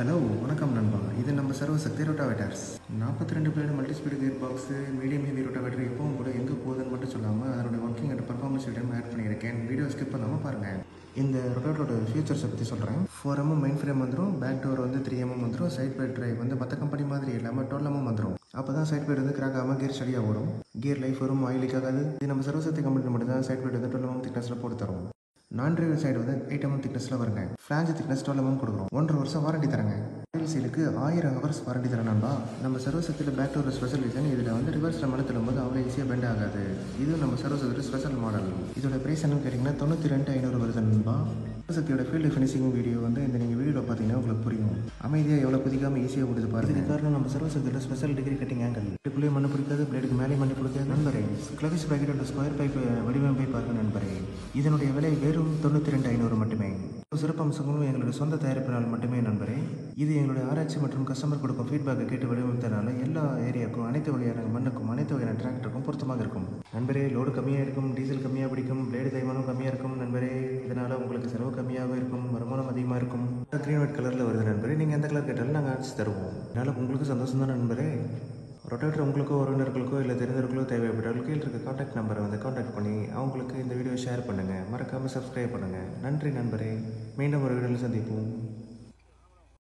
Hello வணக்கம் நண்பா. இது நம்ம Sarvashakti rotavators 42 blade multi speed gear box medium heavy rotavator எப்பவும் கூட எங்கே போகுதுன்னு மட்டும் சொல்லாமல் அதனுடைய working and performance video add பண்ணியிருக்கேன். வீடியோ ஸ்கிப் பண்ணாமல் பாருங்கள். இந்த ரொட்டாவேட்டரோட ஃபீச்சர்ஸை பற்றி சொல்கிறேன். 4mm மெயின் ஃப்ரேம் வந்துடும், பேக் டோர் வந்து 3mm வந்துடும், சைட் பிளேட் ட்ரைவ் வந்து மற்ற கம்பெனி மாதிரி இல்லாமல் 12mm வந்துடும். அப்போ தான் சைட் பிளேட் வந்து கிராக் ஆகாமல் கியர் ஸ்டடியாக ஓடும், கியர் லைஃப் வரும், ஆயில் லீக் ஆகாது. இது நம்ம சர்வசக்தி கம்பெனி மட்டும் தான் சைட் பிளேட் வந்து 12mm திக்னஸில் போட்டு தரும். நான் டிரைவர் சைடு வந்து 8mm திக்னஸில் வருங்க. ஃப்ளாஞ்ச் திக்னஸ் 12mm கொடுக்குறோம். 1.5 வருஷம் வாரண்டி தரங்க. சீலுக்கு 1000 ஹவர்ஸ் வாரண்டி தரணும்பா. நம்ம சர்வசக்தியில் பேக் டோர் ஸ்பெஷல் ரீசன் இதில் வந்து ரிவர்ஸில் மழை தள்ளும்போது அவ்வளோ ஈஸியாக பெண்ட் ஆகாது. இது நம்ம சர்வசக்தியோட ஸ்பெஷல் மாடல். இதோட ப்ரைஸ் என்னன்னு கேட்டிங்கன்னா 92,500 வருதுன்பா. சர்வசக்தியோட ஃபீல்டு ஃபினிஷிங் வீடியோ வந்து இந்த நீங்கள் வீடியோவில் பார்த்தீங்கன்னா உங்களுக்கு புரியும். அமைதியாக எவ்வளோ குதிக்காமல் ஈஸியாக ஓடுது பாருங்க. இதுக்கு காரணம் நம்ம சர்வசக்தியோட ஸ்பெஷல் டிகிரி கட்டிங் ஆங்கிள். இதுக்குள்ளேயே மண்ணு பிடிக்காது, பிளேடுக்கு மேலே மண்ணு பிடிக்காது. நண்பரே, கிளவிஸ் ப்ராக்கெட்டோட ஸ்கொயர் பைப் வடிவமைப்பை பார்க்க நண்பரே. இதனுடைய விலை வெறும் 92,500 மட்டுமே. சிறப்பு அம்சங்களும் எங்களுடைய சொந்த தயாரிப்பினால் மட்டுமே நண்பரே. இது எங்களுடைய ஆராய்ச்சி மற்றும் கஸ்டமர் கொடுக்கும் ஃபீட்பேக்கை கேட்டு வடிவமைத்தனால எல்லா ஏரியாவுக்கும், அனைத்து வகையான மண்ணுக்கும், அனைத்து வகையான டிராக்டருக்கும் பொருத்தமாக இருக்கும் நண்பரே. லோடு கம்மியாக இருக்கும், டீசல் கம்மியாக பிடிக்கும், பிளேடு தைமானம் கம்மியாக இருக்கும் நண்பரே. இதனால் உங்களுக்கு செலவு கம்மியாக இருக்கும், வருமானம் அதிகமாக இருக்கும். க்ரீன் ஒயிட் கலரில் வருது நண்பரே. நீங்கள் எந்த கலர் கேட்டாலும் நாங்கள் அடிச்சு தருவோம். அதனால் உங்களுக்கு சந்தோஷம் தான் நண்பரே. ரொட்டேட்டர் உங்களுக்கோ உறவினர்களுக்கோ இல்லை தெரிந்தவர்களுக்கோ தேவைப்பட்டால் கீழே இருக்க காண்டாக்ட் நம்பரை வந்து காண்டாக்ட் பண்ணி அவங்களுக்கு இந்த வீடியோ ஷேர் பண்ணுங்கள். மறக்காமல் சப்ஸ்கிரைப் பண்ணுங்கள். நன்றி நண்பரே. மீண்டும் ஒரு வீடியோவில் சந்திப்போம்.